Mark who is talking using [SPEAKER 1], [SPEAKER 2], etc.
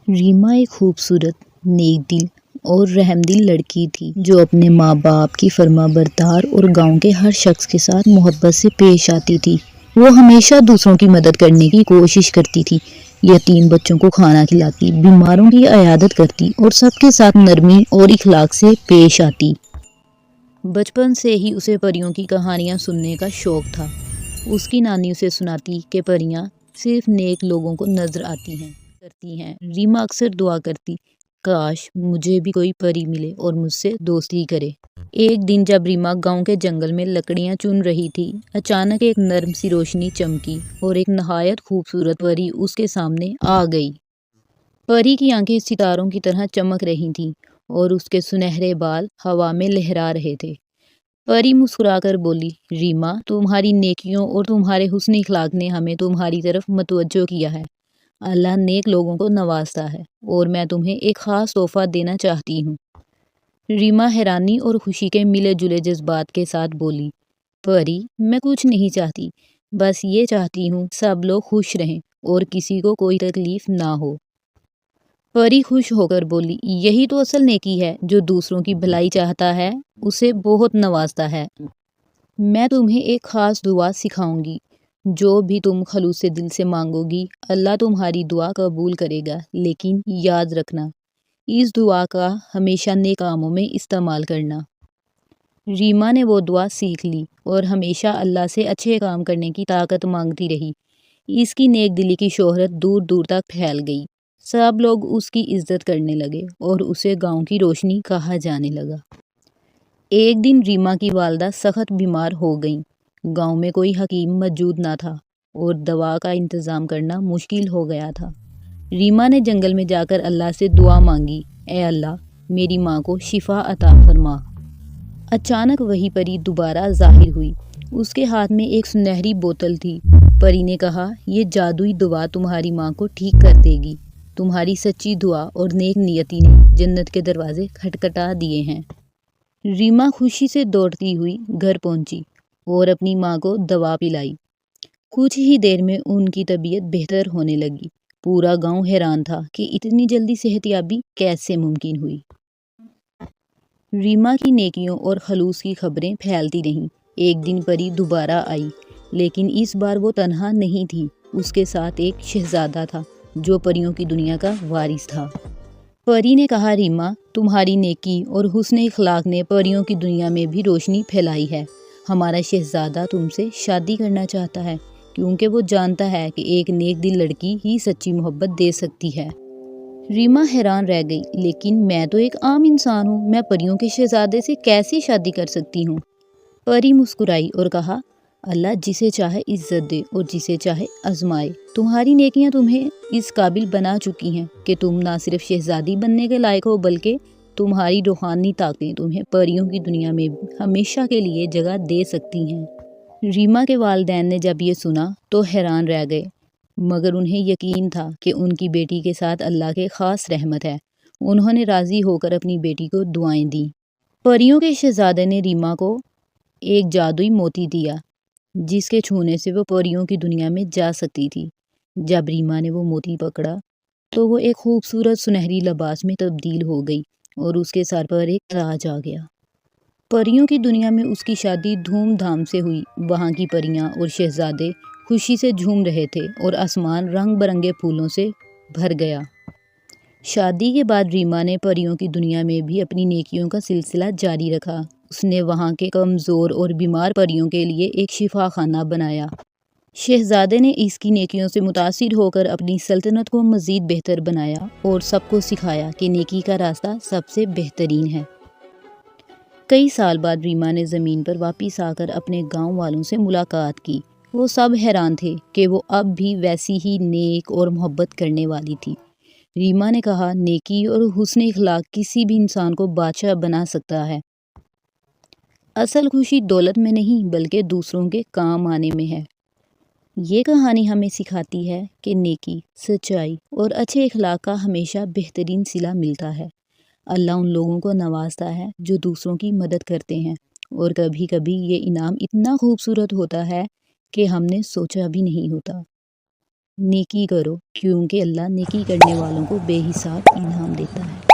[SPEAKER 1] रीमा एक खूबसूरत, नेक दिल और रहमदिल लड़की थी जो अपने माँ बाप की फर्माबरदार और गांव के हर शख्स के साथ मोहब्बत से पेश आती थी। वो हमेशा दूसरों की मदद करने की कोशिश करती थी, यतीम बच्चों को खाना खिलाती, बीमारों की इयादत करती और सबके साथ नरमी और इखलाक से पेश आती। बचपन से ही उसे परियों की कहानियाँ सुनने का शौक था। उसकी नानी उसे सुनाती कि परियां सिर्फ नेक लोगों को नजर आती हैं। रीमा अक्सर दुआ करती, काश मुझे भी कोई परी मिले और मुझसे दोस्ती करे। एक दिन जब रीमा गांव के जंगल में लकड़ियां चुन रही थी, अचानक एक नर्म सी रोशनी चमकी और एक नहायत खूबसूरत परी उसके सामने आ गई। परी की आंखें सितारों की तरह चमक रही थीं और उसके सुनहरे बाल हवा में लहरा रहे थे। परी मुस्कुराकर बोली, रीमा, तुम्हारी नेकियों और तुम्हारे हुस्न इखलाक ने हमें तुम्हारी तरफ मतवज्जो किया है। अल्लाह नेक लोगों को नवाजता है और मैं तुम्हें एक खास तोहफा देना चाहती हूँ। रीमा हैरानी और खुशी के मिले जुले जज्बात के साथ बोली, परी, मैं कुछ नहीं चाहती, बस ये चाहती हूँ सब लोग खुश रहें और किसी को कोई तकलीफ ना हो। परी खुश होकर बोली, यही तो असल नेकी है, जो दूसरों की भलाई चाहता है उसे बहुत नवाजता है। मैं तुम्हें एक खास दुआ सिखाऊंगी, जो भी तुम खलूस से दिल से मांगोगी अल्लाह तुम्हारी दुआ कबूल करेगा। लेकिन याद रखना, इस दुआ का हमेशा नेक कामों में इस्तेमाल करना। रीमा ने वो दुआ सीख ली और हमेशा अल्लाह से अच्छे काम करने की ताकत मांगती रही। इसकी नेक दिली की शोहरत दूर दूर तक फैल गई। सब लोग उसकी इज्जत करने लगे और उसे गांव की रोशनी कहा जाने लगा। एक दिन रीमा की वालदा सख्त बीमार हो गईं। गांव में कोई हकीम मौजूद ना था और दवा का इंतज़ाम करना मुश्किल हो गया था। रीमा ने जंगल में जाकर अल्लाह से दुआ मांगी, ए अल्लाह, मेरी माँ को शिफा अता फरमा। अचानक वही परी दोबारा जाहिर हुई। उसके हाथ में एक सुनहरी बोतल थी। परी ने कहा, ये जादुई दवा तुम्हारी माँ को ठीक कर देगी। तुम्हारी सच्ची दुआ और नेक नियति ने जन्नत के दरवाजे खटखटा दिए हैं। रीमा खुशी से दौड़ती हुई घर पहुंची और अपनी माँ को दवा पिलाई। कुछ ही देर में उनकी तबीयत बेहतर होने लगी। पूरा गांव हैरान था कि इतनी जल्दी सेहतयाबी कैसे मुमकिन हुई। रीमा की नेकियों और खलूस की खबरें फैलती रहीं। एक दिन परी दोबारा आई, लेकिन इस बार वो तन्हा नहीं थी। उसके साथ एक शहजादा था जो परियों की दुनिया का वारिस था। परी ने कहा, रीमा, तुम्हारी नेकी और हुस्न इखलाक ने परियों की दुनिया में भी रोशनी फैलाई है। हमारा शहजादा तुमसे शादी करना चाहता है, क्योंकि वो जानता है कि एक नेक दिल लड़की ही सच्ची मोहब्बत दे सकती है। रीमा हैरान रह गई, लेकिन मैं तो एक आम इंसान हूँ, मैं परियों के शहजादे से कैसे शादी कर सकती हूँ। परी मुस्कुराई और कहा, अल्लाह जिसे चाहे इज्जत दे और जिसे चाहे आजमाए। तुम्हारी नेकियां तुम्हें इस काबिल बना चुकी हैं कि तुम ना सिर्फ शहजादी बनने के लायक हो, बल्कि तुम्हारी रूहानी ताकतें तुम्हें परियों की दुनिया में हमेशा के लिए जगह दे सकती हैं। रीमा के वालिदैन ने जब ये सुना तो हैरान रह गए, मगर उन्हें यकीन था कि उनकी बेटी के साथ अल्लाह के खास रहमत है। उन्होंने राजी होकर अपनी बेटी को दुआएं दी। परियों के शहजादे ने रीमा को एक जादुई मोती दिया, जिसके छूने से वो परियों की दुनिया में जा सकती थी। जब रीमा ने वो मोती पकड़ा तो वो एक खूबसूरत सुनहरी लिबास में तब्दील हो गई और उसके सर पर एक ताज आ गया। परियों की दुनिया में उसकी शादी धूमधाम से हुई। वहाँ की परियां और शहजादे खुशी से झूम रहे थे और आसमान रंग बिरंगे फूलों से भर गया। शादी के बाद रीमा ने परियों की दुनिया में भी अपनी नेकियों का सिलसिला जारी रखा। उसने वहाँ के कमज़ोर और बीमार परियों के लिए एक शिफा खाना बनाया। शहजादे ने इसकी नेकियों से मुतासिर होकर अपनी सल्तनत को मज़ीद बेहतर बनाया और सबको सिखाया कि नेकी का रास्ता सबसे बेहतरीन है। कई साल बाद रीमा ने ज़मीन पर वापस आकर अपने गांव वालों से मुलाकात की। वो सब हैरान थे कि वो अब भी वैसी ही नेक और मोहब्बत करने वाली थी। रीमा ने कहा, नेकी और हुस्न इखलाक किसी भी इंसान को बादशाह बना सकता है। असल खुशी दौलत में नहीं, बल्कि दूसरों के काम आने में है। ये कहानी हमें सिखाती है कि नेकी, सच्चाई और अच्छे इखलाक का हमेशा बेहतरीन सिला मिलता है। अल्लाह उन लोगों को नवाजता है जो दूसरों की मदद करते हैं, और कभी कभी ये इनाम इतना खूबसूरत होता है कि हमने सोचा भी नहीं होता। نیکی کرو کیونکہ اللہ نیکی کرنے والوں کو بے حساب انعام دیتا ہے۔